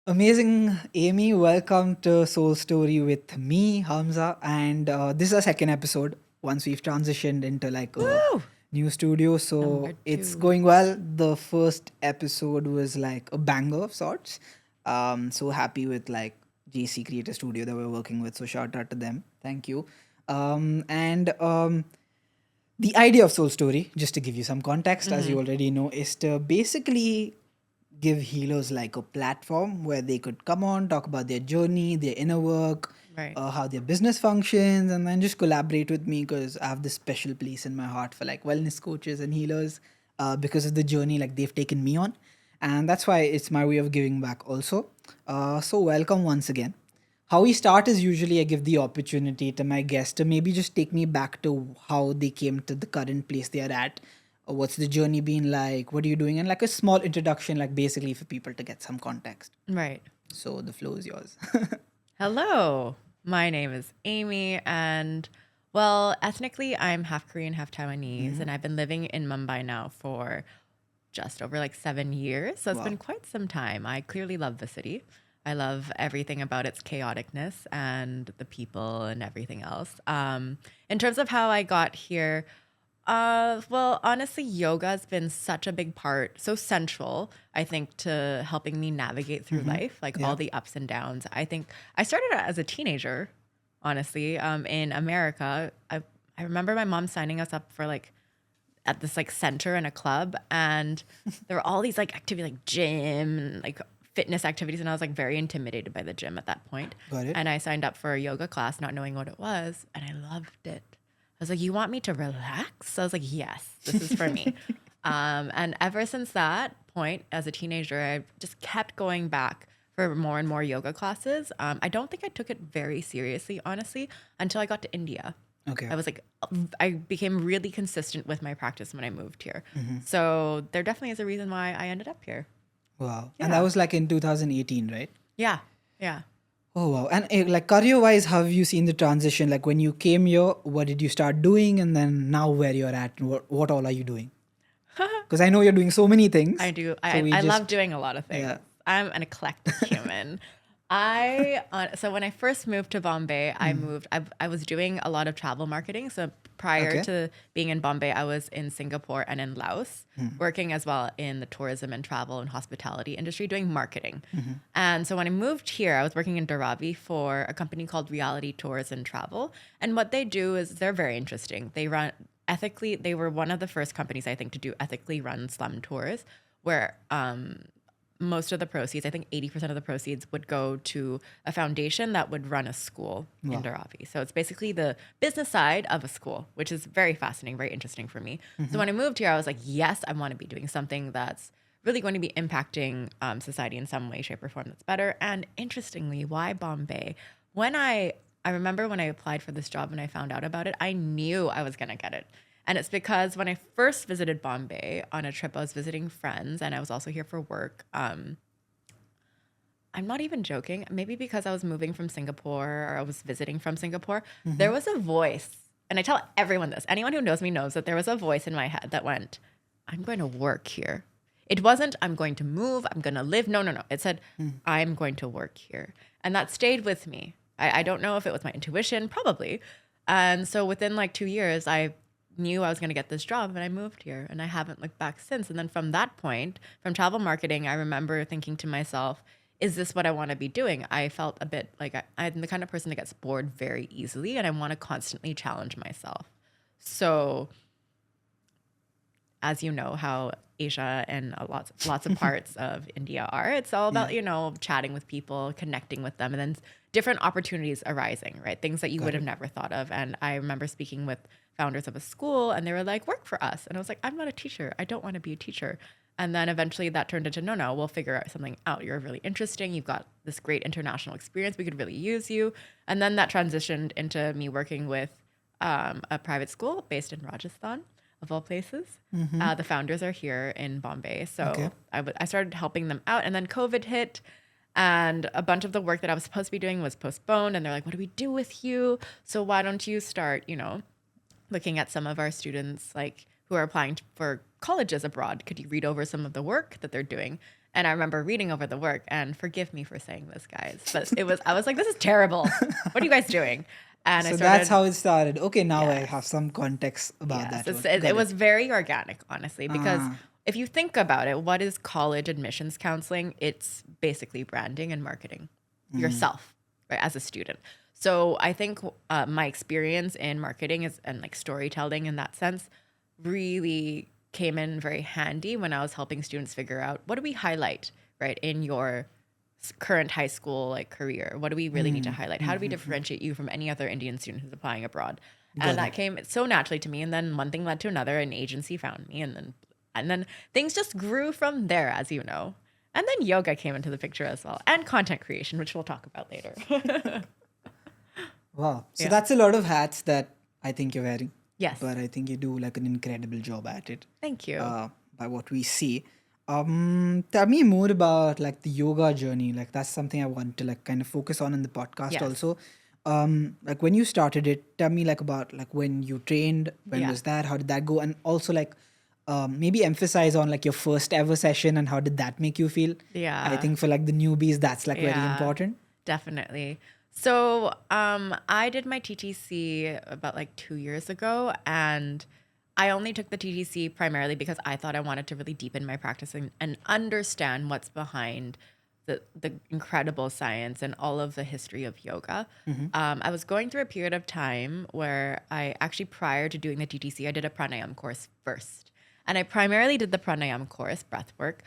Amazing, Amy. Welcome to Soul Story with me, Hamza. And this is our second episode once we've transitioned into like a Woo! new studio. So Number it's two. going well. The first episode was like a banger of sorts. So happy with like GC Creator Studio that we're working with. So shout out to them. Thank you. And the idea of Soul Story, just to give you some context, as Mm-hmm. you already know, is to basically give healers like a platform where they could come on, talk about their journey, their inner work, Right. how their business functions, and then just collaborate with me because I have this special place in my heart for like wellness coaches and healers because of the journey like they've taken me on. And that's why it's my way of giving back also. So, welcome once again. How we start is usually I give the opportunity to my guests to maybe just take me back to how they came to the current place they are at. What's the journey been like? What are you doing? And like a small introduction, like basically for people to get some context. Right. So the flow is yours. Hello. My name is Amy, and well, ethnically, I'm half Korean, half Taiwanese, Mhm. and I've been living in Mumbai now for just over like 7 years. So it's been Wow. quite some time. I clearly love the city. I love everything about its chaoticness and the people and everything else. In terms of how I got here, well, honestly, yoga has been such a big part, so central, I think, to helping me navigate through Mm-hmm. life, like Yeah. all the ups and downs. I think I started out as a teenager, honestly, in America. I remember my mom signing us up for like at this like center in a club, and there were all these like activity like gym and like fitness activities, and I was like very intimidated by the gym at that point. Got it. And I signed up for a yoga class not knowing what it was, and I loved it. I was like, "You want me to relax?" I was like, "Yes, this is for me." And ever since that point, as a teenager, I just kept going back for more and more yoga classes. I don't think I took it very seriously, honestly, until I got to India. Okay. I was like, I became really consistent with my practice when I moved here. Mm-hmm. So there definitely is a reason why I ended up here. Wow. And that Yeah. was like in 2018, right? Yeah. Yeah. Oh wow. And like career wise, how have you seen the transition? Like when you came here, what did you start doing? And then now where you're at, and what all are you doing? Because I know you're doing so many I things. do. So we I love just, doing a lot of yeah. things. I'm an eclectic human. So when I first moved to Bombay, I was doing a lot of travel marketing. So prior Okay. to being in Bombay, I was in Singapore and in Laos, working as well in the tourism and travel and hospitality industry, doing marketing. And so when I moved here, I was working in Dharavi for a company called Reality Tours and Travel. And what they do is they're very interesting. They run ethically. They were one of the first companies, I think, to do ethically run slum tours, where most of the proceeds, I think 80% of the proceeds, would go to a foundation that would run a school in Wow. Dharavi. So it's basically the business side of a school, which is very fascinating, very interesting for me. So when I moved here, I was like, yes, I want to be doing something that's really going to be impacting society in some way, shape, or form that's better. And interestingly, why Bombay? I remember when I applied for this job and I found out about it, I knew I was going to get it. And it's because when I first visited Bombay on a trip, I was visiting friends and I was also here for work. I'm not even joking. Maybe because I was moving from Singapore or I was visiting from Singapore, Mm-hmm. there was a voice. And I tell everyone this. Anyone who knows me knows that there was a voice in my head that went, I'm going to work here. It wasn't, I'm going to move, I'm going to live. No, no, no. It said, I'm going to work here. And that stayed with me. I don't know if it was my intuition, probably. And so within like 2 years, I knew I was going to get this job and I moved here and I haven't looked back since. And then from that point, from travel marketing, I remember thinking to myself, is this what I want to be doing? I felt a bit like I'm the kind of person that gets bored very easily and I want to constantly challenge myself. So, as you know, how Asia and lots of parts of India are, it's all Yeah. about, chatting with people, connecting with them, and then different opportunities arising, right? Things that you Got would have it. never thought of. And I remember speaking with founders of a school and they were like, work for us. And I was like, I'm not a teacher. I don't want to be a teacher. And then eventually that turned into, no, no, we'll figure out something out. You're really interesting. You've got this great international experience. We could really use you. And then that transitioned into me working with a private school based in Rajasthan, of all places. Mm-hmm. The founders are here in Bombay. Okay. So I started helping them out. And then COVID hit. And a bunch of the work that I was supposed to be doing was postponed. And they're like, what do we do with you? So why don't you start, looking at some of our students like who are applying for colleges abroad? Could you read over some of the work that they're doing? And I remember reading over the work, and forgive me for saying this, guys, but I was like, this is terrible. What are you guys doing? And I So that's started, how it started. Okay, now I have yes, some context about yes. that one. It Got it. was very organic, honestly, because Ah, if you think about it, what is college admissions counseling? It's basically branding and marketing yourself, right, as a student. So I think my experience in marketing is and like storytelling in that sense really came in very handy when I was helping students figure out what do we highlight, right, in your current high school like career. What do we really need to highlight? How do we differentiate you from any other Indian student who's applying abroad? And got that it. came so naturally to me. And then one thing led to another. An agency found me, and then things just grew from there, as you know. And then yoga came into the picture as well, and content creation, which we'll talk about later. Wow. So Yeah. that's a lot of hats that I think you're wearing. Yes. But I think you do like an incredible job at it. Thank you. By what we see. Tell me more about like the yoga journey. Like that's something I want to like kind of focus on in the podcast Yes. also. Like when you started it, tell me like about like when you trained, when Yeah. was that, how did that go, and also like maybe emphasize on like your first ever session and how did that make you feel. I Yeah. think for like the newbies, that's like very Yeah. important. Definitely. So, I did my TTC about like 2 years ago, and I only took the TTC primarily because I thought I wanted to really deepen my practice and understand what's behind the incredible science and all of the history of yoga. I was going through a period of time where I actually, prior to doing the TTC, I did a pranayam course first. And I primarily did the pranayam course, breath work,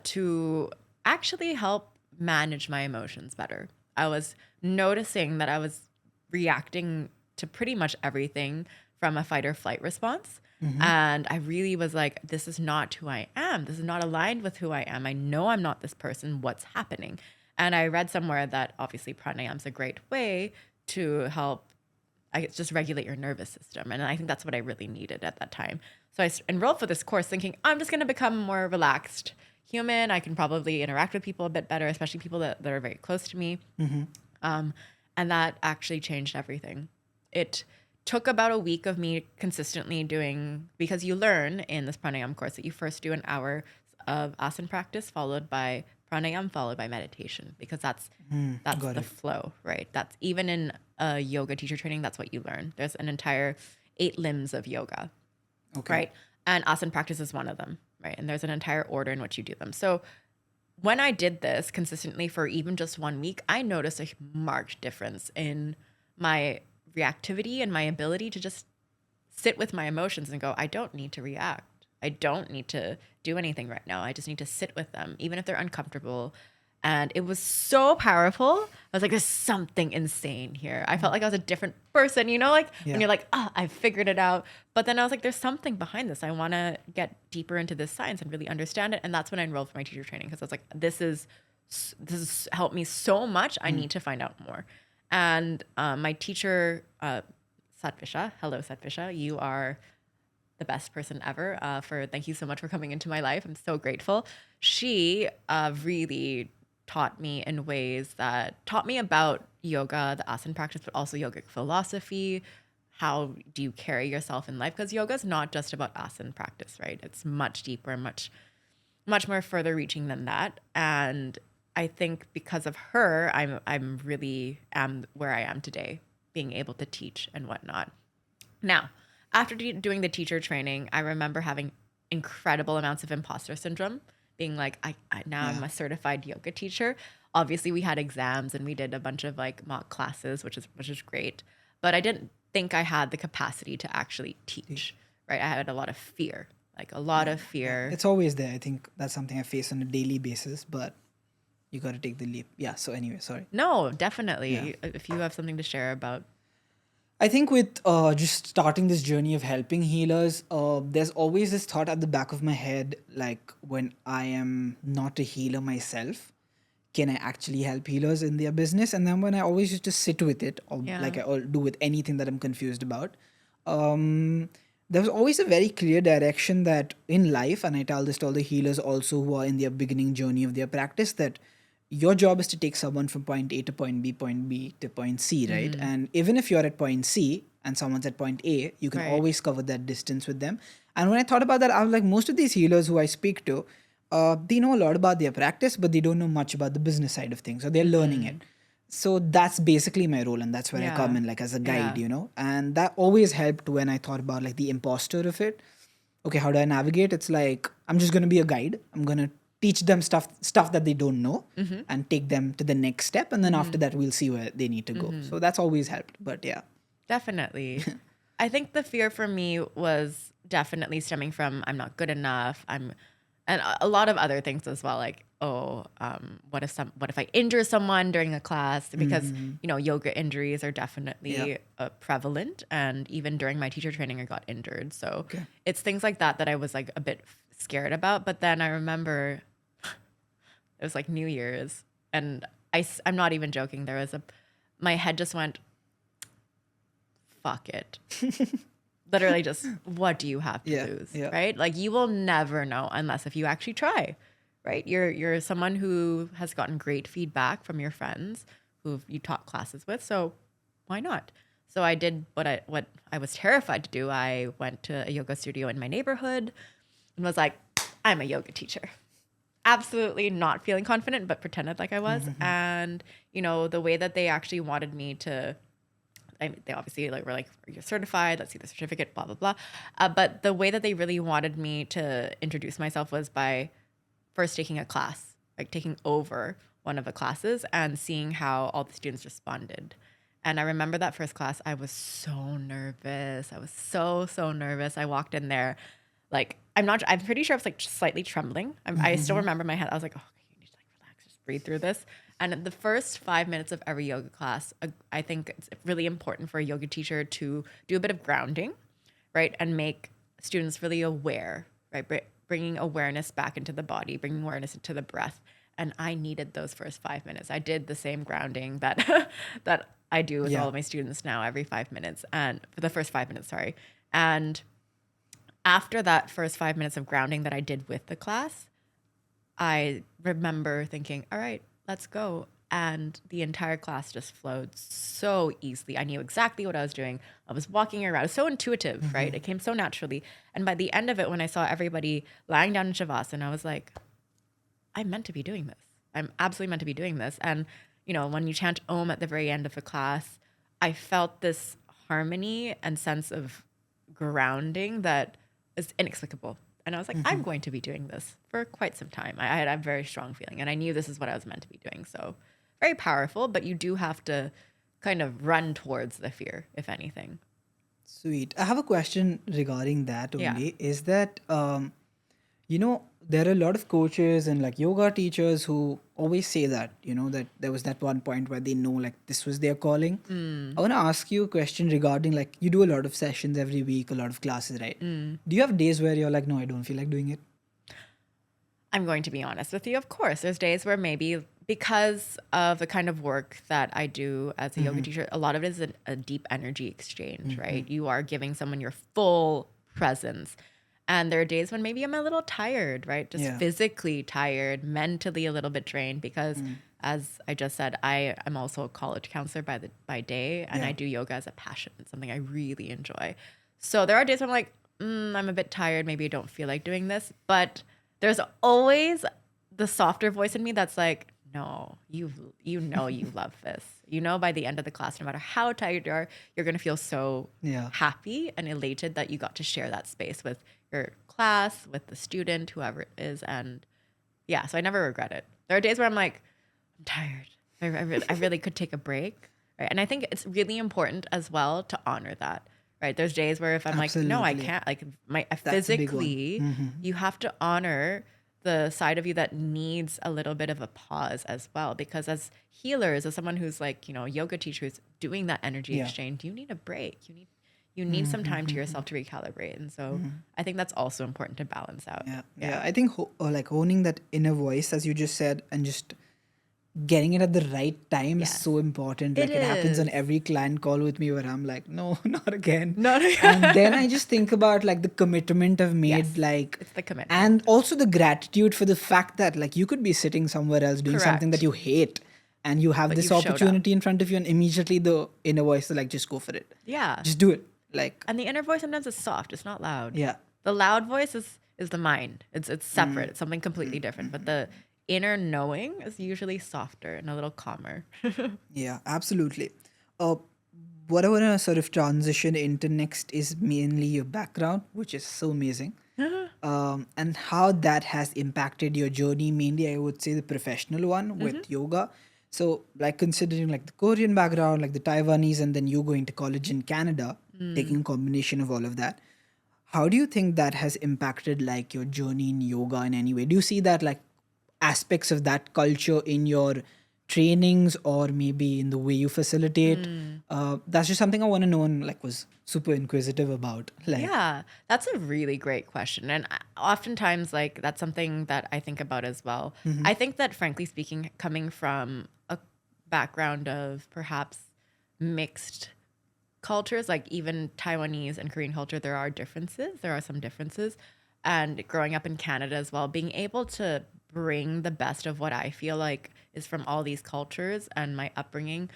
to actually help manage my emotions better. I was noticing that I was reacting to pretty much everything from a fight or flight response. And I really was like, this is not who I am. This is not aligned with who I am. I know I'm not this person. What's happening? And I read somewhere that obviously pranayam is a great way to help, I guess, just regulate your nervous system. And I think that's what I really needed at that time. So I enrolled for this course thinking, I'm just going to become a more relaxed human. I can probably interact with people a bit better, especially people that are very close to me. And that actually changed everything. It took about a week of me consistently doing, because you learn in this pranayam course that you first do an hour of asana practice followed by pranayam followed by meditation, because that's Got the it. flow, right? That's even in a yoga teacher training, that's what you learn. There's an entire 8 limbs of yoga, Okay. right? And asana practice is one of them, right? And there's an entire order in which you do them. So when I did this consistently for even just 1 week, I noticed a marked difference in my reactivity and my ability to just sit with my emotions and go, I don't need to react. I don't need to do anything right now. I just need to sit with them, even if they're uncomfortable. And it was so powerful. I was like, there's something insane here. I felt like I was a different person, you know, like Yeah. when you're like, I figured it out. But then I was like, there's something behind this. I want to get deeper into this science and really understand it. And that's when I enrolled for my teacher training, because I was like, this has helped me so much. I need to find out more. And my teacher, Satvisha, hello Satvisha, you are the best person ever. Thank you so much for coming into my life. I'm so grateful. She really taught me in ways that taught me about yoga, the asana practice, but also yogic philosophy. How do you carry yourself in life? Because yoga is not just about asana practice, right? It's much deeper and much more further reaching than that. And I think because of her, I'm really am where I am today, being able to teach and whatnot. Now, after doing the teacher training, I remember having incredible amounts of imposter syndrome, being like, now I'm a certified yoga teacher. Obviously, we had exams and we did a bunch of like mock classes, which is great. But I didn't think I had the capacity to actually teach, right? I had a lot of fear, like a lot of fear. It's always there. I think that's something I face on a daily basis, but you got to take the leap. Yeah. So anyway, sorry. No, definitely. If you have something to share about. I think with just starting this journey of helping healers, there's always this thought at the back of my head, like when I am not a healer myself, can I actually help healers in their business? And then when I always used to sit with it, or Yeah. like I do with anything that I'm confused about, there was always a very clear direction that in life, and I tell this to all the healers also who are in their beginning journey of their practice, that your job is to take someone from point A to point B to point C, right? And even if you're at point C and someone's at point A, you can Right. always cover that distance with them. And when I thought about that, I was like, most of these healers who I speak to, They know a lot about their practice, but they don't know much about the business side of things. So they're learning it. So that's basically my role, and that's where I come Yeah. in, like as a guide, Yeah. you know. And that always helped when I thought about like the imposter of it. Okay, how do I navigate? It's like I'm just gonna be a guide. I'm gonna teach them stuff that they don't know, and take them to the next step. And then after that, we'll see where they need to go. So that's always helped. But yeah, Definitely. I think the fear for me was definitely stemming from I'm not good enough. And a lot of other things as well, like, what if I injure someone during a class? Because, yoga injuries are yeah, definitely prevalent. And even during my teacher training, I got injured. So okay, it's things like that that I was like a bit scared about. But then I remember it was like New Year's, and I'm not even joking. My head just went, fuck it. Literally just, what do you have to yeah, lose, yeah. right? Like you will never know unless if you actually try, right? You're someone who has gotten great feedback from your friends who you taught classes with, so why not? So I did what I was terrified to do. I went to a yoga studio in my neighborhood and was like, I'm a yoga teacher. Absolutely not feeling confident, but pretended like I was. And the way that they actually wanted me to, they obviously were like, are you certified? Let's see the certificate, blah, blah, blah. But the way that they really wanted me to introduce myself was by first taking a class, like taking over one of the classes and seeing how all the students responded. And I remember that first class, I was so nervous. I was so nervous. I walked in there, like, I'm pretty sure I was like slightly trembling. I still remember my head. I was like, oh, okay, you need to like relax, just breathe through this. And the first 5 minutes of every yoga class, I think it's really important for a yoga teacher to do a bit of grounding, right? And make students really aware, right? Bringing awareness back into the body, bringing awareness into the breath. And I needed those first 5 minutes. I did the same grounding that that I do with all Yeah. of my students now every 5 minutes, and for the first 5 minutes, sorry. And after that first 5 minutes of grounding that I did with the class, I remember thinking, all right, let's go. And the entire class just flowed so easily. I knew exactly what I was doing. I was walking around. It was so intuitive, right? It came so naturally. And by the end of it, when I saw everybody lying down in Shavasana, I was like, I'm meant to be doing this. I'm absolutely meant to be doing this. And, when you chant Om at the very end of the class, I felt this harmony and sense of grounding that is inexplicable. And I was like, I'm going to be doing this for quite some time. I had a very strong feeling, and I knew this is what I was meant to be doing. So very powerful, but you do have to kind of run towards the fear, if anything. Sweet. I have a question regarding that Yeah. only. Is that there are a lot of coaches and like yoga teachers who always say that, that there was that one point where they know like this was their calling. I want to ask you a question regarding like you do a lot of sessions every week, a lot of classes, right? Do you have days where you're like, no, I don't feel like doing it? I'm going to be honest with you. Of course, there's days where maybe because of the kind of work that I do as a yoga teacher, a lot of it is a deep energy exchange, right? You are giving someone your full presence. And there are days when maybe I'm a little tired, right? Just Yeah. physically tired, mentally a little bit drained because as I just said, I am also a college counselor by day, and Yeah. I do yoga as a passion. It's something I really enjoy. So there are days where I'm like, I'm a bit tired. Maybe I don't feel like doing this. But there's always the softer voice in me that's like, no, you love this. By the end of the class, no matter how tired you are, you're gonna feel so Yeah. happy and elated that you got to share that space with your class, with the student, whoever it is. And yeah, so I never regret it. There are days where I'm like, I'm tired. I really could take a break. Right. And I think it's really important as well to honor that. Right. There's days where if I'm like, no, I Absolutely. can't, like That's a big one. physically, you have to honor the side of you that needs a little bit of a pause as well. Because as healers, as someone who's like, yoga teacher who's doing that energy Yeah. exchange, you need a break. You need some time to yourself to recalibrate. And so I think that's also important to balance out. Yeah. Yeah. I think like honing that inner voice, as you just said, and just getting it at the right time is Yes. so important. It Like it happens on is. every client call with me where I'm like, no, not again. No, no. And then I just think about like the commitment I've made, Yes. like, It's the commitment. and also the gratitude for the fact that like you could be sitting somewhere else doing something that Correct. you hate, and you have But this you showed up. opportunity in front of you, and immediately the inner voice is like, just go for it, Yeah. just do it. Like, And the inner voice sometimes is soft. It's not loud. yeah, The loud voice is is the mind. It's separate. It's something completely different. But the inner knowing is usually softer and a little calmer. Yeah, absolutely. Uh, what I want to sort of transition into next is mainly your background, which is so amazing. And how that has impacted your journey, mainly I would say the professional one with yoga. So like considering like the Korean background, like the Taiwanese, and then you going to college in Canada, taking a combination of all of that, how do you think that has impacted like your journey in yoga in any way? Do you see that like aspects of that culture in your trainings or maybe in the way you facilitate? That's just something I want to know and like was super inquisitive about. Like, Yeah, that's a really great question. And oftentimes, like, that's something that I think about as well. I think that, frankly speaking, coming from a background of perhaps mixed cultures, like even Taiwanese and Korean culture, there are differences. There are some differences. And growing up in Canada as well, being able to bring the best of what I feel like is from all these cultures and my upbringing,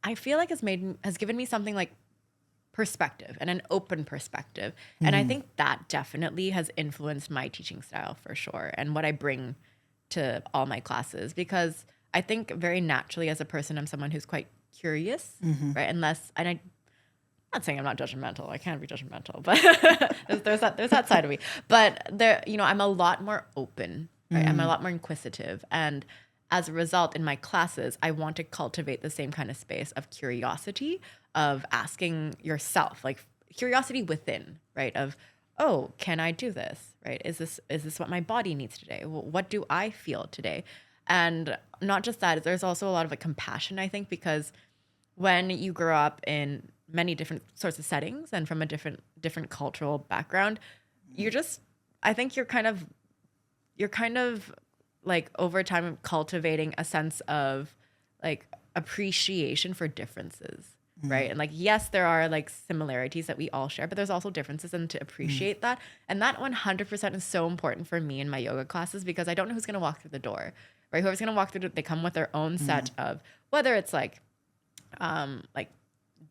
I feel like has given me something like perspective and an open perspective. And I think that definitely has influenced my teaching style for sure and what I bring to all my classes because I think very naturally as a person, I'm someone who's quite curious, right? I'm not saying I'm not judgmental. I can't be judgmental, but there's that side of me. But I'm a lot more open, right? I'm a lot more inquisitive. And as a result, in my classes, I want to cultivate the same kind of space of curiosity, of asking yourself, like curiosity within, right? Of, oh, can I do this? Right? Is this what my body needs today? What do I feel today? And not just that, there's also a lot of like compassion, I think, because when you grow up in many different sorts of settings and from a different cultural background, I think you're kind of like over time cultivating a sense of like appreciation for differences, right? And like yes, there are like similarities that we all share, but there's also differences, and to appreciate that. And that 100% is so important for me in my yoga classes because I don't know who's going to walk through the door, right? Whoever's going to walk through, they come with their own set of, whether it's like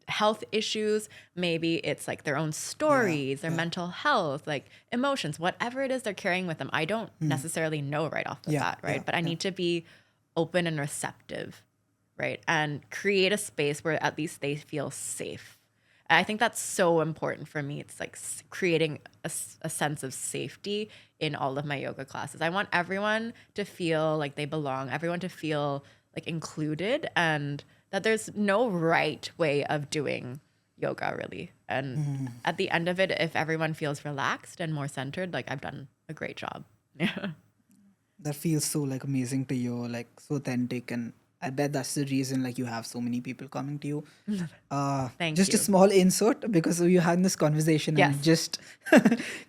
health issues, maybe it's like their own stories, their mental health, like emotions, whatever it is they're carrying with them. I don't necessarily know right off the bat, right? But I need to be open and receptive, right? And create a space where at least they feel safe. And I think that's so important for me. It's like creating a sense of safety in all of my yoga classes. I want everyone to feel like they belong, everyone to feel like included, and that there's no right way of doing yoga really. And at the end of it, if everyone feels relaxed and more centered, like I've done a great job. Yeah. that feels so like amazing to you, like so authentic, and I bet that's the reason like you have so many people coming to you. Thank Just a you. small insert because we had this conversation and Yes. it just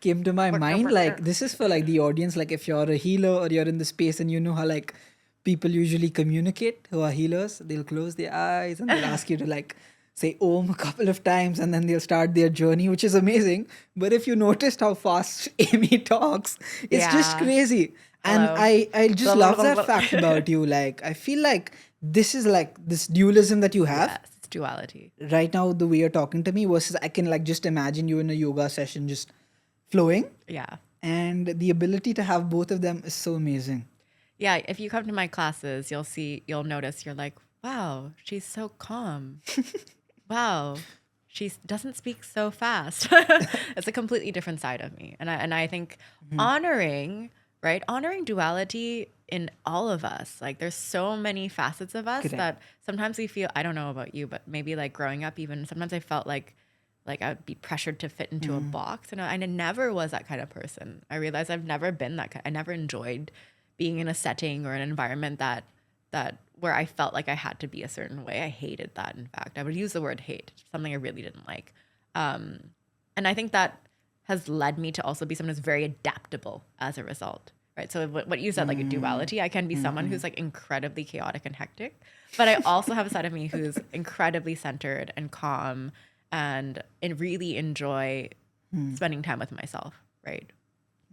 came to my mind. Like this is for like the audience. Like if you're a healer or you're in the space and you know how like people usually communicate who are healers, they'll close their eyes and they'll ask you to like say Om a couple of times and then they'll start their journey, which is amazing. But if you noticed how fast Amy talks, it's just Yeah. crazy. And Hello. I just love that fact about you. Like I feel like this is like this dualism that you have Yes, it's duality. right now, the way you're talking to me, versus I can like just imagine you in a yoga session just flowing, Yeah. and the ability to have both of them is so amazing. Yeah, if you come to my classes, you'll notice you're like, wow, she's so calm. Wow, she doesn't speak so fast. It's a completely different side of me. And I think honoring, right? Honoring duality in all of us. Like there's so many facets of us Correct. that sometimes we feel, I don't know about you, but maybe like growing up even sometimes I felt like I'd be pressured to fit into a box. And I never was that kind of person. I realized I've never been that kind. I never enjoyed being in a setting or an environment that where I felt like I had to be a certain way. I hated that. In fact, I would use the word hate, something I really didn't like. And I think that has led me to also be someone who's very adaptable as a result. Right. So what you said, like a duality, I can be someone who's like incredibly chaotic and hectic, but I also have a side of me who's incredibly centered and calm and really enjoy spending time with myself. Right.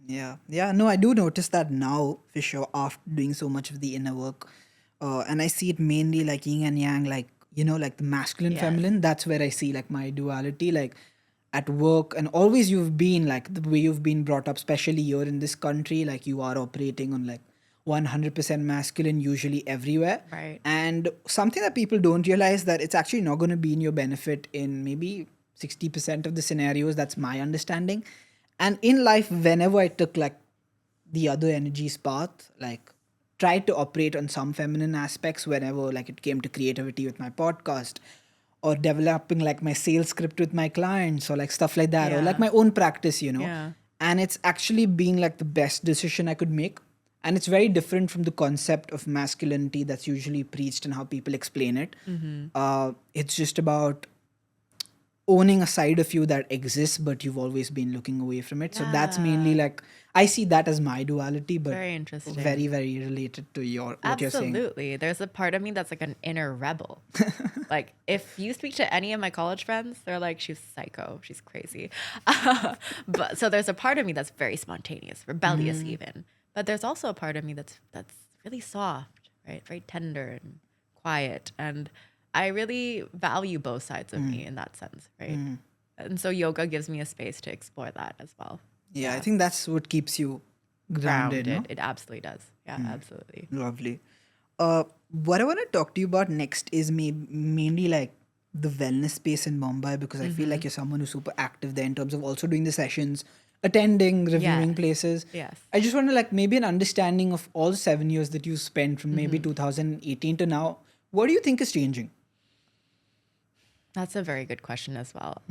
Yeah. No, I do notice that now, for sure, after doing so much of the inner work. And I see it mainly like yin and yang, like, like the masculine, Yes. feminine. That's where I see like my duality. Like, at work, and always you've been like the way you've been brought up, especially here in this country, like you are operating on like 100% masculine usually everywhere. Right. And something that people don't realize, that it's actually not going to be in your benefit in maybe 60% of the scenarios. That's my understanding. And in life, whenever I took like the other energies path, like tried to operate on some feminine aspects whenever like it came to creativity with my podcast, or developing like my sales script with my clients, or like stuff like that, or like Yeah. my own practice, Yeah. and it's actually being like the best decision I could make. And it's very different from the concept of masculinity that's usually preached and how people explain it. It's just about owning a side of you that exists, but you've always been looking away from it. So that's mainly Yeah. like, I see that as my duality, but Very interesting. very, very related to your what you're saying. Absolutely. There's a part of me that's like an inner rebel. Like, if you speak to any of my college friends, they're like, she's psycho, she's crazy. But so there's a part of me that's very spontaneous, rebellious even. But there's also a part of me that's really soft, right? Very tender and quiet. And I really value both sides of me in that sense, right? And so yoga gives me a space to explore that as well. Yeah, I think that's what keeps you grounded, no? It absolutely does. Yeah, absolutely. Lovely. What I want to talk to you about next is mainly like the wellness space in Mumbai, because I feel like you're someone who's super active there in terms of also doing the sessions, attending, reviewing Yes. places. Yes. I just want to like maybe an understanding of all 7 years that you spent from maybe 2018 to now. What do you think is changing? That's a very good question as well.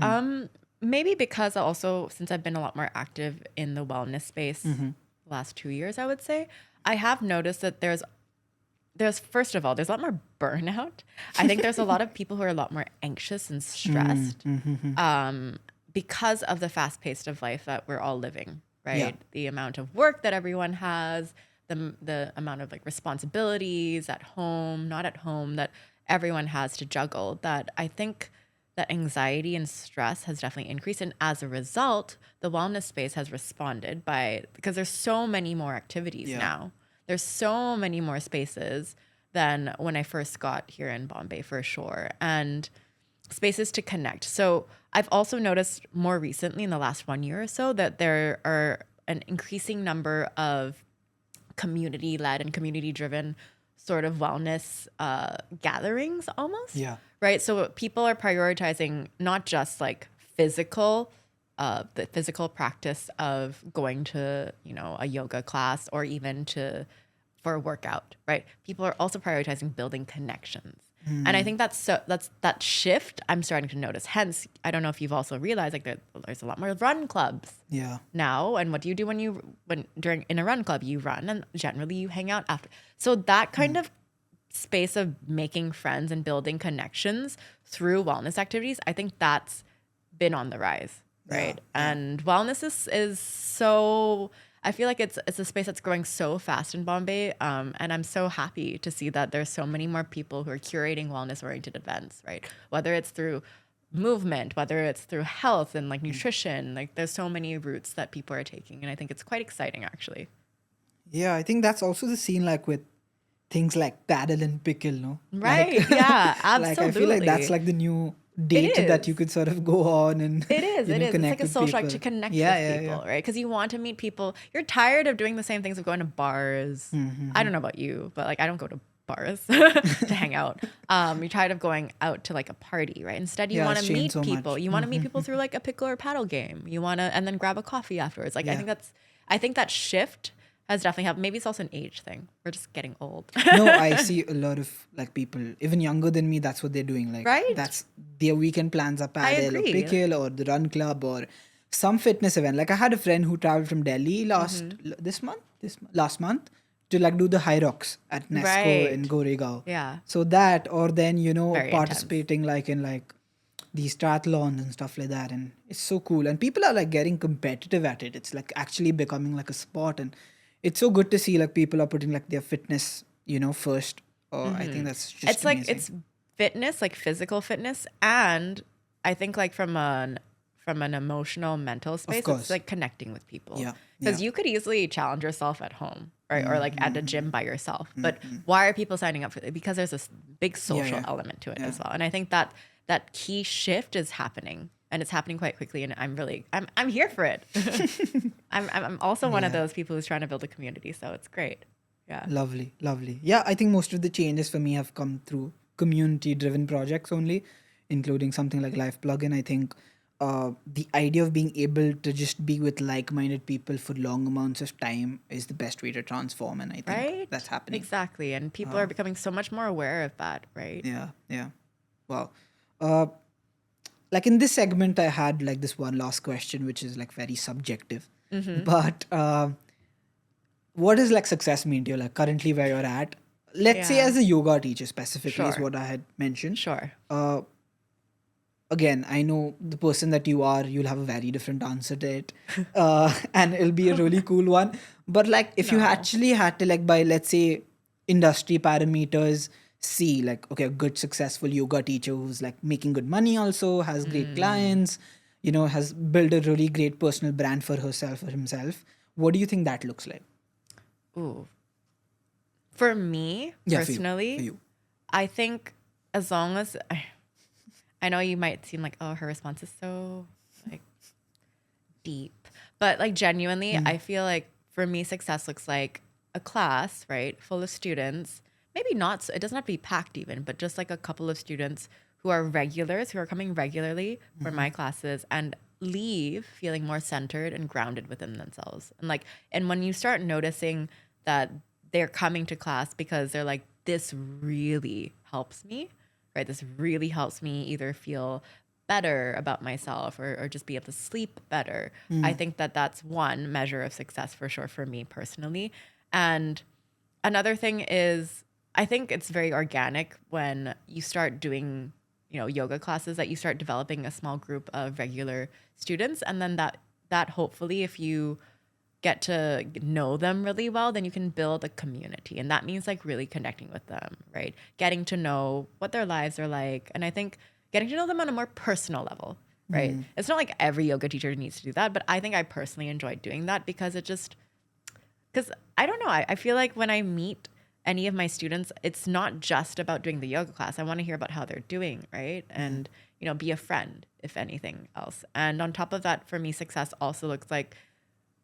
Maybe because also, since I've been a lot more active in the wellness space the last 2 years, I would say, I have noticed that there's first of all, there's a lot more burnout. I think there's a lot of people who are a lot more anxious and stressed because of the fast pace of life that we're all living, right? Yeah. The amount of work that everyone has, the amount of like responsibilities at home, not at home, that everyone has to juggle, that I think that anxiety and stress has definitely increased. And as a result, the wellness space has responded because there's so many more activities now. There's so many more spaces than when I first got here in Bombay, for sure. And spaces to connect. So I've also noticed more recently in the last 1 year or so that there are an increasing number of community-led and community-driven sort of wellness gatherings almost. Yeah. Right. So people are prioritizing not just like the physical practice of going to, a yoga class or even for a workout, right? People are also prioritizing building connections. And I think that's that shift I'm starting to notice. Hence, I don't know if you've also realized like there's a lot more run clubs now. And what do you do in a run club? You run, and generally you hang out after. So that kind of space of making friends and building connections through wellness activities, I think that's been on the rise, right? And wellness is so, I feel like it's a space that's growing so fast in Bombay, and I'm so happy to see that there's so many more people who are curating wellness-oriented events, right? Whether it's through movement, whether it's through health and like nutrition, like there's so many routes that people are taking, and I think it's quite exciting actually. Yeah, I think that's also the scene like with things like paddle and pickle, no? Right. Yeah, absolutely. Like I feel like that's like the new date that you could sort of go on and It is. It's connect like a with social act people. to connect Yeah, with people, right? Because you want to meet people. You're tired of doing the same things of going to bars. I don't know about you, but like I don't go to bars to hang out. You're tired of going out to like a party, right? Instead, you Yeah, want it's to changed meet so people. much. You want to meet people through like a pickle or paddle game. You want to, and then grab a coffee afterwards. Like I think that shift has definitely helped. Maybe it's also an age thing. We're just getting old. No, I see a lot of like people, even younger than me, that's what they're doing. Like Right? that's their weekend plans are paddle or agree. pickle or the run club or some fitness event. Like I had a friend who traveled from Delhi last last month to like do the high rocks at Nesco Right. in Goregaon. Yeah. So that, or then Very participating like in like these triathlons and stuff like that, and it's so cool. And people are like getting competitive at it. It's like actually becoming like a sport, and it's so good to see like people are putting like their fitness, first. I think that's just It's like amazing. it's fitness, like physical fitness, and I think like from an emotional, mental space, course. it's like connecting with people. Yeah, Because yeah. you could easily challenge yourself at home, right? Or like at a gym by yourself. But why are people signing up for it? Because there's this big social element to it as well. And I think that key shift is happening and it's happening quite quickly. And I'm here for it. I'm also one of Yeah. those people who's trying to build a community. So it's great. Yeah. Lovely, lovely. Yeah, I think most of the changes for me have come through community-driven projects only, including something like Live Plugin. I think the idea of being able to just be with like-minded people for long amounts of time is the best way to transform, and I think that's Right? happening. Exactly. And people are becoming so much more aware of that, right? Yeah, yeah. Wow. Uh, like in this segment, I had like this one last question, which is like very subjective, but what does like success mean to you? Like currently where you're at, let's say Yeah. as a yoga teacher specifically is Sure. what I had mentioned. Sure. Uh, Again, I know the person that you are, you'll have a very different answer to it, and it'll be a really cool one. But like, if you No. actually had to like by let's say industry parameters, see like okay, a good successful yoga teacher who's like making good money, also has great clients, has built a really great personal brand for herself or himself. What do you think that looks like? Ooh. For me Yeah, for you, for personally, you. I think as long as I know you might seem like, oh, her response is so like deep, but like genuinely, I feel like for me, success looks like a class, right, full of students. Maybe not. It doesn't have to be packed even, but just like a couple of students who are regulars, who are coming regularly for my classes and leave feeling more centered and grounded within themselves. And when you start noticing that they're coming to class because they're like, this really helps me, right? This really helps me either feel better about myself or just be able to sleep better. I think that that's one measure of success for sure for me personally. And another thing is, I think it's very organic when you start doing, yoga classes, that you start developing a small group of regular students, and then that hopefully, if you get to know them really well, then you can build a community. And that means like really connecting with them, right? Getting to know what their lives are like. And I think getting to know them on a more personal level, right? It's not like every yoga teacher needs to do that, but I think I personally enjoyed doing that because because I don't know, I feel like when I meet any of my students, it's not just about doing the yoga class. I want to hear about how they're doing, right? And, be a friend, if anything else. And on top of that, for me, success also looks like,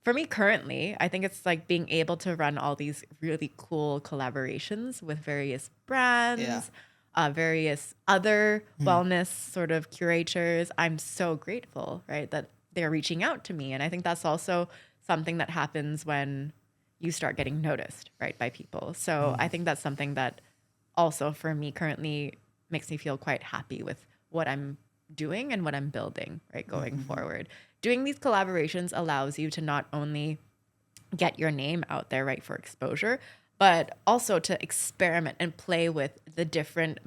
for me currently, I think it's like being able to run all these really cool collaborations with various Yeah. brands, various other wellness sort of curators. I'm so grateful, right, that they're reaching out to me. And I think that's also something that happens when you start getting noticed, right, by people. So I think that's something that also for me currently makes me feel quite happy with what I'm doing and what I'm building, right, going forward. Doing these collaborations allows you to not only get your name out there, right, for exposure, but also to experiment and play with the different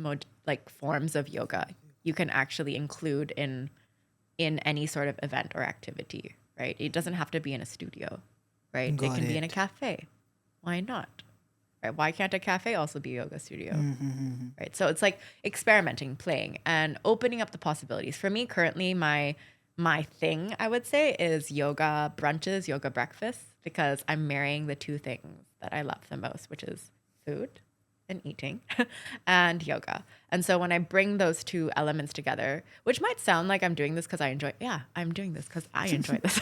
forms of yoga you can actually include in any sort of event or activity, right? It doesn't have to be in a studio, right? It Got can be in a it. cafe. Why not? Right? Why can't a cafe also be a yoga studio? Right? So it's like experimenting, playing, and opening up the possibilities. For me, currently, my thing I would say is yoga brunches, yoga breakfasts, because I'm marrying the two things that I love the most, which is food and eating and yoga. And so when I bring those two elements together, which might sound like I'm doing this because I enjoy, yeah, I'm doing this because I enjoy this.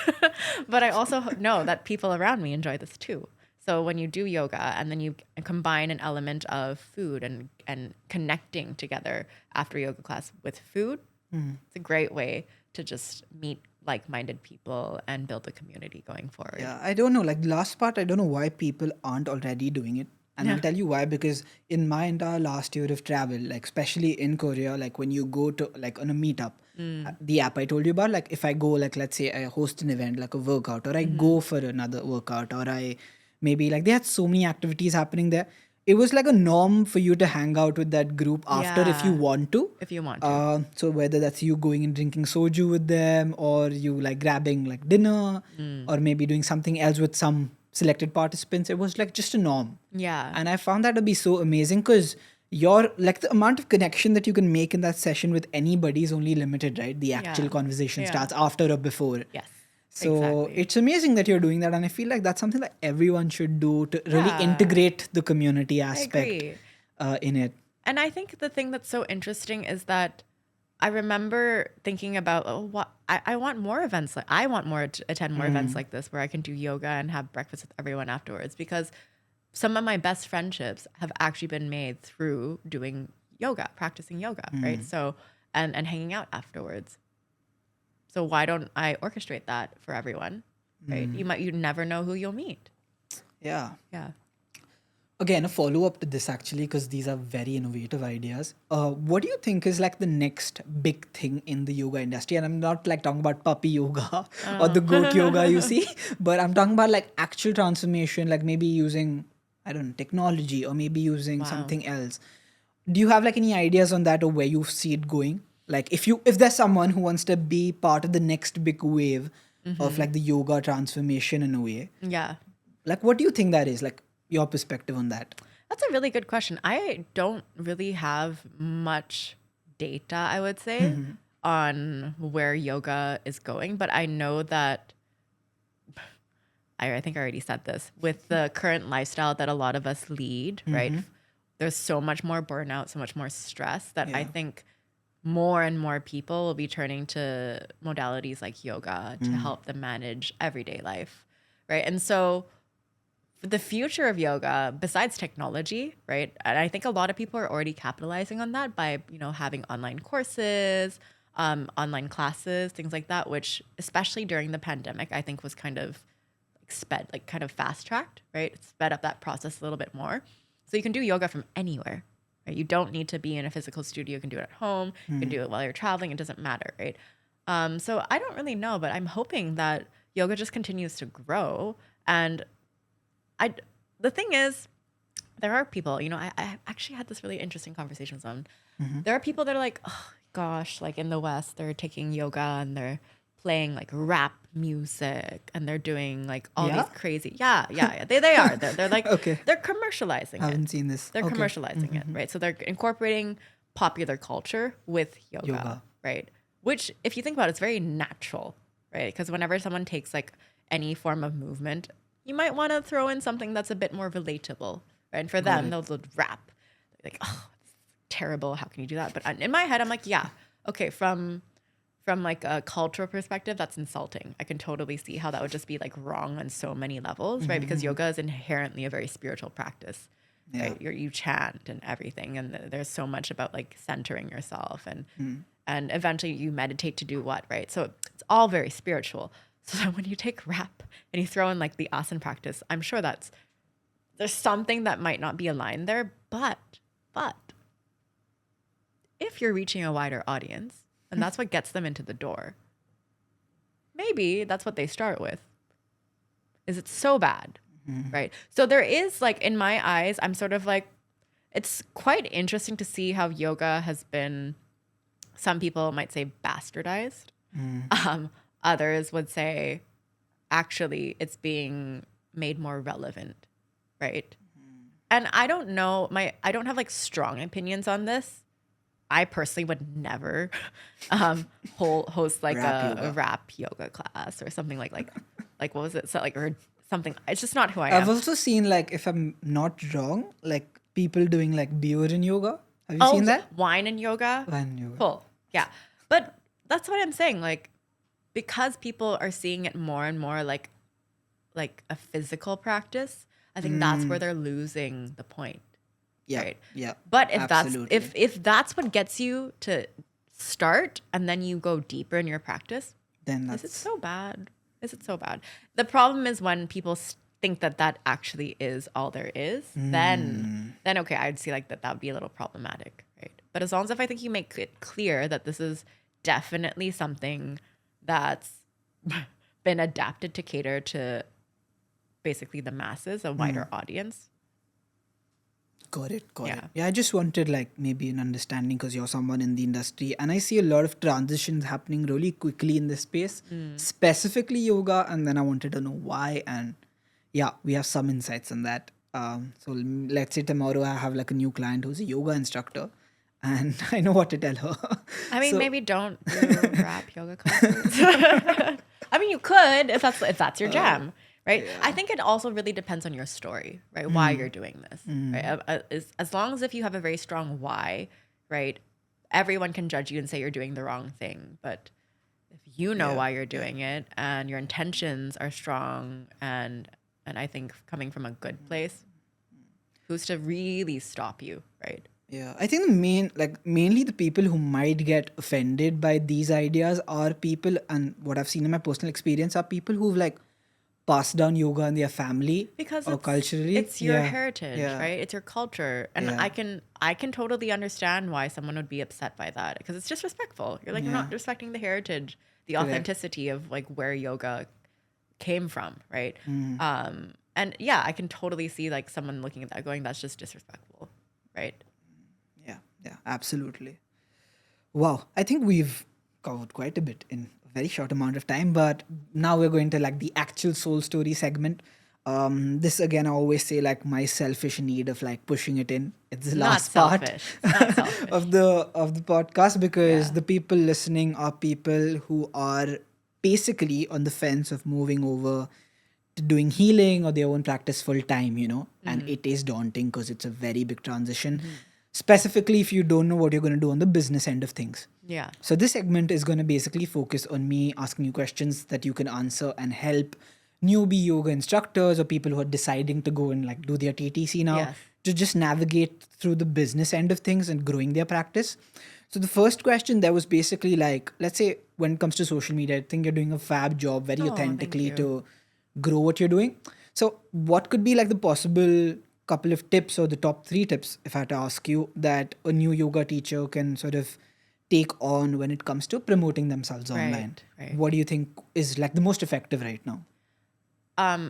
But I also know that people around me enjoy this too. So when you do yoga and then you combine an element of food and connecting together after yoga class with food, it's a great way to just meet like-minded people and build a community going forward. Yeah, I don't know. Like the last part, I don't know why people aren't already doing it. And I'll Yeah. tell you why, because in my entire last year of travel, like especially in Korea, like when you go to like on a meetup, the app I told you about, like if I go, like let's say I host an event, like a workout, or I go for another workout, or I maybe like they had so many activities happening there. It was like a norm for you to hang out with that group after if you Yeah. want to. If you want to. So whether that's you going and drinking soju with them, or you like grabbing like dinner, or maybe doing something else with some selected participants, it was like just a norm. Yeah. And I found that to be so amazing because your like the amount of connection that you can make in that session with anybody is only limited, right? The actual Yeah. conversation Yeah. starts after or before. Yes. So Exactly. it's amazing that you're doing that, and I feel like that's something that everyone should do to really Yeah. integrate the community I aspect agree. in it. And I think the thing that's so interesting is that I remember thinking about, oh, what I want more events. Like I want more to attend more events like this where I can do yoga and have breakfast with everyone afterwards, because some of my best friendships have actually been made through doing yoga, practicing yoga, right? So and hanging out afterwards. So why don't I orchestrate that for everyone, right? You never know who you'll meet. Yeah. Yeah. Again, a follow up to this actually, because these are very innovative ideas. What do you think is like the next big thing in the yoga industry? And I'm not like talking about puppy yoga or the goat yoga you see, but I'm talking about like actual transformation, like maybe using, I don't know, technology or maybe using Wow. something else. Do you have like any ideas on that or where you see it going? Like if there's someone who wants to be part of the next big wave of like the yoga transformation in a way, Yeah. like what do you think that is? Like your perspective on that? That's a really good question. I don't really have much data, I would say, on where yoga is going, but I know that I think I already said this with the current lifestyle that a lot of us lead, right? There's so much more burnout, so much more stress that I Yeah. think more and more people will be turning to modalities like yoga to help them manage everyday life, right? And so the future of yoga, besides technology, right? And I think a lot of people are already capitalizing on that by, having online courses, online classes, things like that, which especially during the pandemic, I think was kind of kind of fast tracked, right? It sped up that process a little bit more. So you can do yoga from anywhere, right? You don't need to be in a physical studio. You can do it at home. You can do it while you're traveling. It doesn't matter, right? So I don't really know, but I'm hoping that yoga just continues to grow. And the thing is, there are people, I actually had this really interesting conversation with someone. There are people that are like, oh gosh, like in the West, they're taking yoga and they're playing like rap music and they're doing like all these Yeah. crazy, yeah. They are. They're like, Okay. they're commercializing it. Haven't seen this. They're Okay. commercializing it, right? So they're incorporating popular culture with yoga, Yoga. right? Which, if you think about it, it's very natural, right? Because whenever someone takes like any form of movement, you might want to throw in something that's a bit more relatable, right? And for Got them, it. they'll rap. They're like, oh, it's terrible. How can you do that? But in my head, I'm like, yeah, okay, from like a cultural perspective, that's insulting. I can totally see how that would just be like wrong on so many levels, right? Because yoga is inherently a very spiritual practice, Yeah. right? You chant and everything, and there's so much about like centering yourself, and eventually you meditate to do what, right? So it's all very spiritual. So that when you take rap and you throw in like the asana practice, I'm sure there's something that might not be aligned there, but if you're reaching a wider audience and that's what gets them into the door, maybe that's what they start with. Is it so bad? Right? So there is like, in my eyes, I'm sort of like, it's quite interesting to see how yoga has been, some people might say bastardized. Others would say actually it's being made more relevant, right? And I don't know, I don't have like strong opinions on this. I personally would never host like Rap a yoga. rap yoga class or something like what was it? So like, or something. It's just not who I I've am. also seen, like, if I'm not wrong, like people doing like beer in yoga. Have you Oh, seen that? wine and yoga. Wine yoga. Cool. Yeah. But that's what I'm saying. Like, because people are seeing it more and more like a physical practice, I think that's where they're losing the point. Yeah. Right. Yeah. But if Absolutely. if that's what gets you to start and then you go deeper in your practice, Then is it that's so bad? Is it so bad? The problem is when people think that that actually is all there is, then okay, I'd see like that would be a little problematic, right? But as long as if I think you make it clear that this is definitely something that's been adapted to cater to basically the masses, a wider audience. got it. Got it. Yeah. Yeah, I just wanted like maybe an understanding because you're someone in the industry, and I see a lot of transitions happening really quickly in this space, specifically yoga, and then I wanted to know why. And yeah, we have some insights on that. So let's say tomorrow I have like a new client who's a yoga instructor, and I know what to tell her. I mean, So maybe don't do rap yoga classes. I mean, you could if that's your jam, right? I think it also really depends on your story, right? Why you're doing this, right? As long as if you have a very strong why, right? everyone can judge you and say you're doing the wrong thing, but if you know why you're doing it and your intentions are strong and I think coming from a good place, who's to really stop you, right? Yeah, I think mainly the people who might get offended by these ideas are people, and what I've seen in my personal experience are people who've like passed down yoga in their family Because or culturally. it's your heritage, Yeah, right? It's your culture. And yeah, I can totally understand why someone would be upset by that because it's disrespectful. You're like you're yeah, not respecting the heritage, the correct. authenticity of like where yoga came from, right? Mm, And yeah, I can totally see like someone looking at that going, that's just disrespectful, right? yeah, yeah, absolutely. Wow, I think we've covered quite a bit in a very short amount of time, but now we're going to like the actual soul story segment. This again, I always say like my selfish need of like pushing it in. It's the Not last part selfish. It's not selfish. of the podcast because Yeah. the people listening are people who are basically on the fence of moving over to doing healing or their own practice full time, and it is daunting because it's a very big transition, specifically if you don't know what you're going to do on the business end of things. Yeah. So, this segment is going to basically focus on me asking you questions that you can answer and help newbie yoga instructors or people who are deciding to go and like do their TTC now Yes. to just navigate through the business end of things and growing their practice. So the first question there was basically like, let's say when it comes to social media, I think you're doing a fab job very Oh, thank authentically you. to grow what you're doing. So what could be like the possible couple of tips or the top 3 tips, if I had to ask you, that a new yoga teacher can sort of take on when it comes to promoting themselves online? Right. What do you think is like the most effective right now?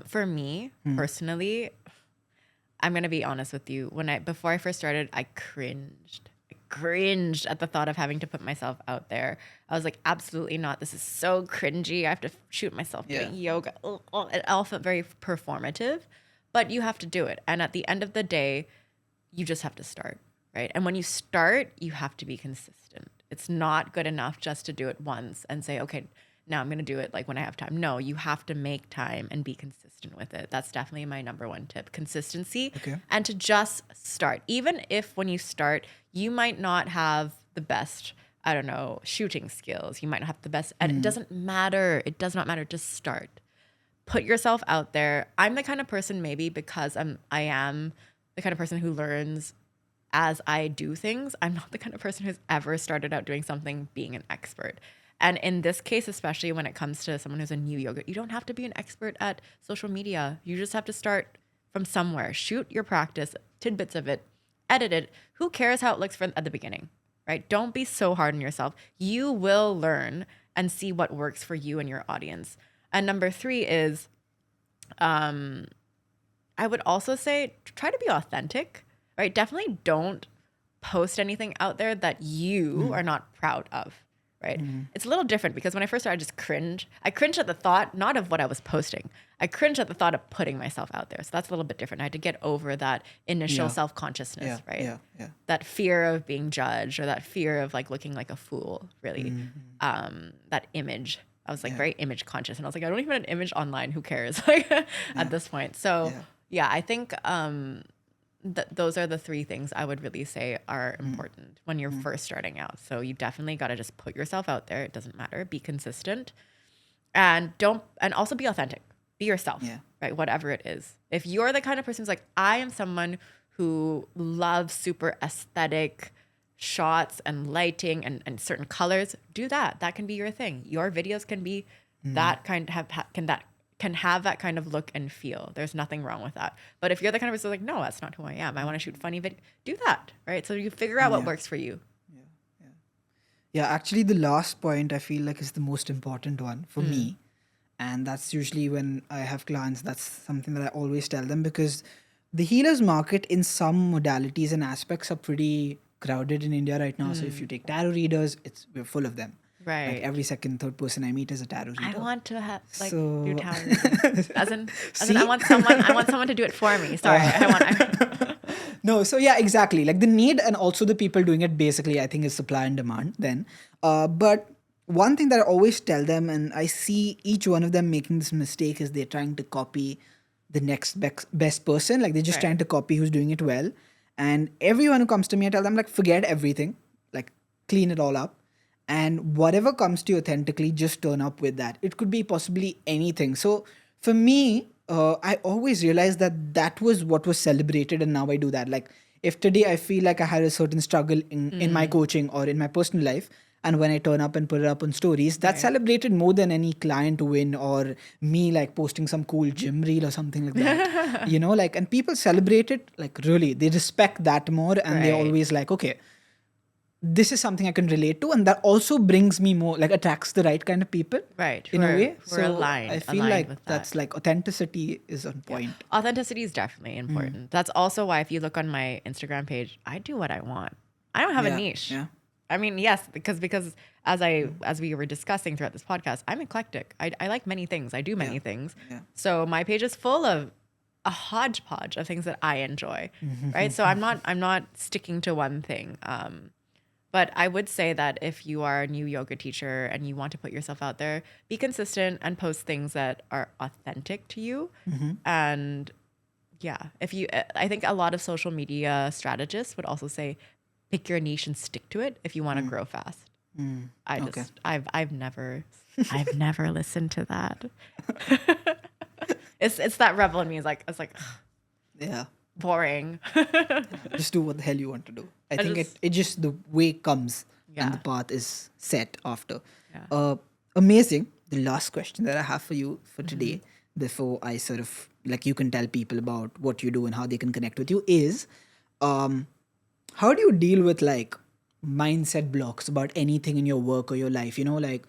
For me personally, I'm gonna be honest with you. Before I first started, I cringed. I cringed at the thought of having to put myself out there. I was like, absolutely not. This is so cringy. I have to shoot myself doing yoga. It all felt very performative, but you have to do it. And at the end of the day, you just have to start, right? And when you start, you have to be consistent. It's not good enough just to do it once and say, okay, now I'm going to do it like when I have time. No, you have to make time and be consistent with it. That's definitely my number one tip. Consistency. Okay. And to just start. Even if when you start, you might not have the best, I don't know, shooting skills. You might not have the best edit. It doesn't matter. It does not matter. Just start. Put yourself out there. I'm the kind of person, maybe because I am the kind of person who learns as I do things. I'm not the kind of person who's ever started out doing something being an expert. And in this case, especially when it comes to someone who's a new yoga, you don't have to be an expert at social media. You just have to start from somewhere. Shoot your practice, tidbits of it, edit it. Who cares how it looks at the beginning, right? Don't be so hard on yourself. You will learn and see what works for you and your audience. And number 3 is, I would also say try to be authentic, right? Definitely don't post anything out there that you are not proud of, right? It's a little different because when I first started, I just cringe. I cringed at the thought, not of what I was posting. I cringed at the thought of putting myself out there. So that's a little bit different. I had to get over that initial Yeah. self-consciousness, right? Yeah. That fear of being judged or that fear of like looking like a fool, really. That image. I was like very image conscious and I was like, I don't even have an image online. Who cares? Like at this point. So yeah, I think those are the 3 things I would really say are important when you're first starting out. So you definitely got to just put yourself out there. It doesn't matter. Be consistent and also be authentic. Be yourself, right? Whatever it is. If you're the kind of person who's like, I am someone who loves super aesthetic shots and lighting and certain colors, do that. That can be your thing. Your videos can be that kind can have that kind of look and feel. There's nothing wrong with that. But if you're the kind of person like, no, that's not who I am. I want to shoot funny video. Do that, right? So you figure out what works for you. Yeah, actually, the last point I feel like is the most important one for me. And that's usually when I have clients, that's something that I always tell them because the healers market in some modalities and aspects are pretty crowded in India right now. So if you take tarot readers, we're full of them. Right. Like every second, third person I meet is a tarot I reader. want to have So- do tarot readings. As in See? I want someone to do it for me. Sorry. No, so yeah, exactly. Like the need and also the people doing it basically, I think, is supply and demand then. But one thing that I always tell them, and I see each one of them making this mistake, is they're trying to copy the next best person. Like they're just Right. trying to copy who's doing it well. And everyone who comes to me, I tell them, like, forget everything. Like, clean it all up, and whatever comes to you authentically, just turn up with that. It could be possibly anything. So for me, I always realized that that was what was celebrated, and now I do that. Like if today I feel like I had a certain struggle in my coaching or in my personal life, and when I turn up and put it up on stories, that's Right. celebrated more than any client win or me like posting some cool gym reel or something like that. Like, and people celebrate it, like really, they respect that more, and they Right. always like, okay, this is something I can relate to, and that also brings me more, like attracts the right kind of people Right. in a way. We're So I feel aligned like with that. that's like authenticity is on Yeah. point. Authenticity is definitely important. That's also why if you look on my Instagram page, I do what I want. I don't have a Yeah, niche. yeah, I mean, yes, because as we were discussing throughout this podcast, I'm eclectic. I like many things. I do yeah, many things. yeah. So my page is full of a hodgepodge of things that I enjoy. Right. So I'm not sticking to one thing. But I would say that if you are a new yoga teacher and you want to put yourself out there, be consistent and post things that are authentic to you. And yeah, I think a lot of social media strategists would also say, pick your niche and stick to it if you want to grow fast. Okay. I've never listened to that. It's that rebel in me. It's like Yeah. boring. Just do what the hell you want to do. I I think just it just the way comes and the Yeah. path is set after. Yeah. Amazing. The last question that I have for you for today, before I sort of like you can tell people about what you do and how they can connect with you, is um how do you deal with like mindset blocks about anything in your work or your life? Like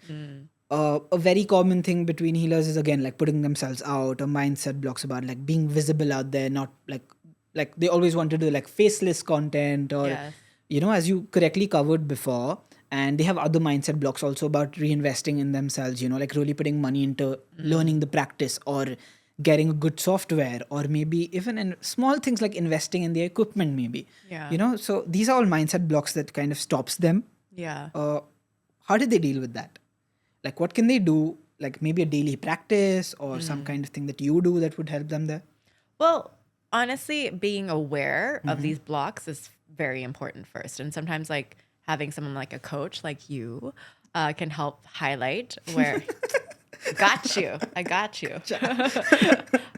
a very common thing between healers is again like putting themselves out, or mindset blocks about like being visible out there, not like they always want to do like faceless content, or Yes. as you correctly covered before. And they have other mindset blocks also about reinvesting in themselves, like really putting money into learning the practice, or getting a good software, or maybe even in small things like investing in the equipment maybe. Yeah. So these are all mindset blocks that kind of stops them. Yeah. How did they deal with that? Like what can they do, like maybe a daily practice or some kind of thing that you do that would help them there? Well, honestly, being aware of these blocks is very important first. And sometimes, like, having someone like a coach like you can help highlight where. Got you. I got you.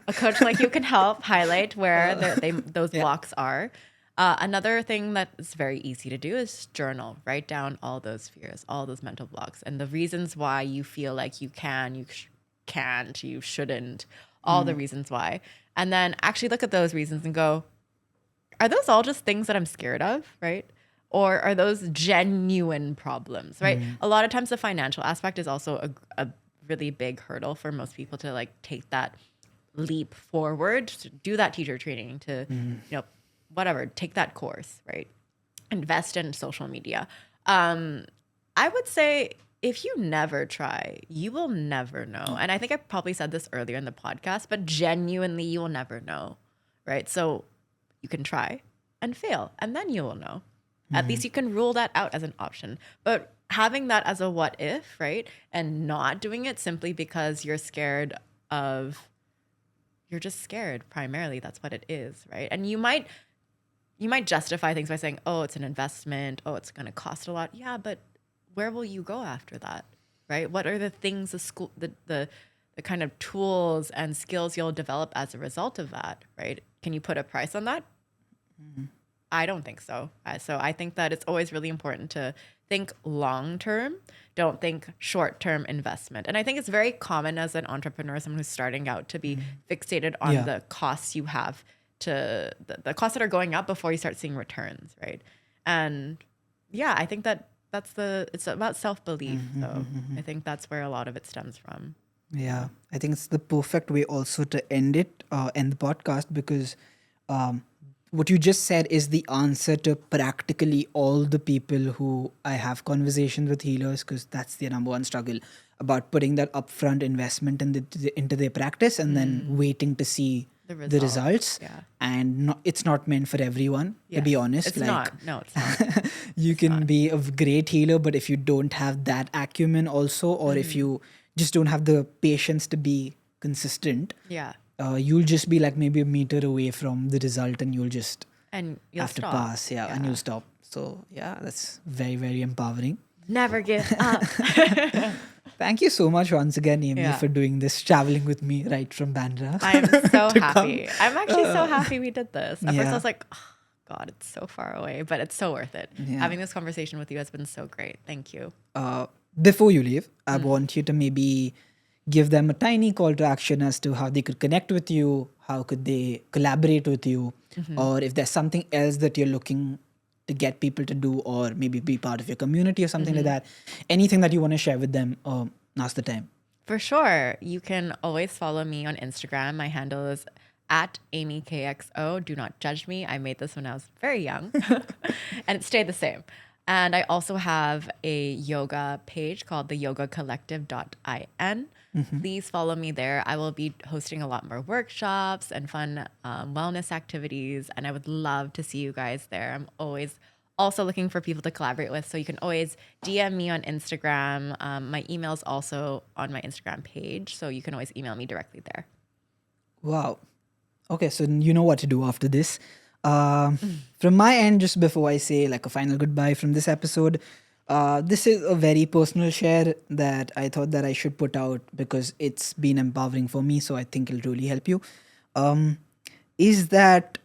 A coach like you can help highlight where those Yeah. blocks are. Another thing that is very easy to do is journal. Write down all those fears, all those mental blocks, and the reasons why you feel like you can, can't, you shouldn't, all the reasons why. And then actually look at those reasons and go, are those all just things that I'm scared of, right? Or are those genuine problems, right? A lot of times the financial aspect is also a really big hurdle for most people to like take that leap forward, to do that teacher training, to, whatever, take that course, right? Invest in social media. I would say if you never try, you will never know. And I think I probably said this earlier in the podcast, but genuinely, you will never know, right? So you can try and fail, and then you will know. At least you can rule that out as an option. But having that as a what if, right? And not doing it simply because you're just scared primarily. That's what it is, right? And you might justify things by saying, oh, it's an investment. Oh, it's going to cost a lot. Yeah, but where will you go after that, right? What are the things the kind of tools and skills you'll develop as a result of that, right? Can you put a price on that? I don't think so. So I think that it's always really important to think long term. Don't think short term investment. And I think it's very common as an entrepreneur, someone who's starting out, to be fixated on Yeah. the costs you have to the costs that are going up before you start seeing returns, right? And yeah, I think that it's about self belief. So I think that's where a lot of it stems from. Yeah, I think it's the perfect way also to end the podcast, because what you just said is the answer to practically all the people who I have conversations with healers, because that's their number one struggle about putting that upfront investment into their practice and then waiting to see the results. Yeah. And it's not meant for everyone, to be Yes. honest. It's like, not. No, it's not. you can be a great healer, but if you don't have that acumen also, or if you just don't have the patience to be consistent, Yeah. you'll just be like maybe a meter away from the result, and you'll just And you'll have to stop. pass, and you'll stop. So yeah, that's very, very empowering. Never give up. Thank you so much once again, Amy, Yeah. for doing this, traveling with me right from Bandra I am so to come. happy. I'm actually so happy we did this. At first, I Yeah, was like, oh, God, it's so far away, but it's so worth it. yeah. Having this conversation with you has been so great. Thank you. Before you leave, I want you to maybe give them a tiny call to action as to how they could connect with you, how could they collaborate with you, or if there's something else that you're looking to get people to do, or maybe be part of your community or something like that. Anything that you want to share with them, now's the time. For sure. You can always follow me on Instagram. My handle is at AmyKXO. Do not judge me. I made this when I was very young and it stayed the same. And I also have a yoga page called the yogacollective.in. Please follow me there. I will be hosting a lot more workshops and fun wellness activities. And I would love to see you guys there. I'm always also looking for people to collaborate with. So you can always DM me on Instagram. My email's also on my Instagram page. So you can always email me directly there. Wow. Okay, so you know what to do after this. From my end, just before I say like a final goodbye from this episode, this is a very personal share that I thought that I should put out because it's been empowering for me. So I think it'll really help you. Is that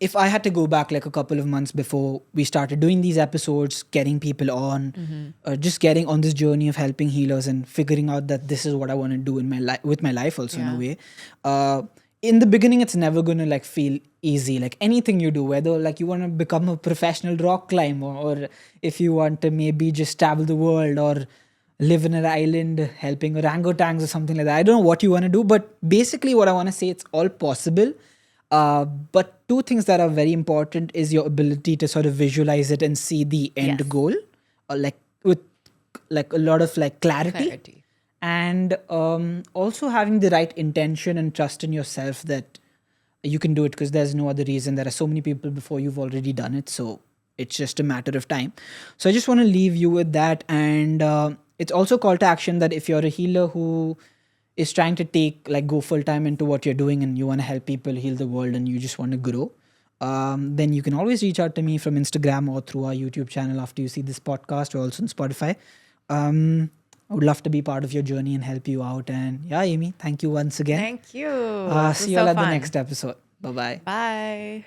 if I had to go back like a couple of months before we started doing these episodes, getting people on, just getting on this journey of helping healers and figuring out that this is what I want to do in my life with my life also in a way. In the beginning, it's never going to like feel easy. Like anything you do, whether like you want to become a professional rock climber or if you want to maybe just travel the world or live in an island helping orangutans or something like that. I don't know what you want to do, but basically what I want to say, it's all possible. But two things that are very important is your ability to sort of visualize it and see the end Yes. goal, or like with like a lot of like Clarity. and also having the right intention and trust in yourself that you can do it because there's no other reason. There are so many people before you've already done it, so it's just a matter of time. So I just want to leave you with that, and it's also a call to action that if you're a healer who is trying to take like go full time into what you're doing and you want to help people heal the world and you just want to grow, then you can always reach out to me from Instagram or through our YouTube channel after you see this podcast, or also on Spotify. I would love to be part of your journey and help you out. And yeah, Amy, thank you once again. Thank you. This See was you all so at the fun. next episode. Bye bye. Bye.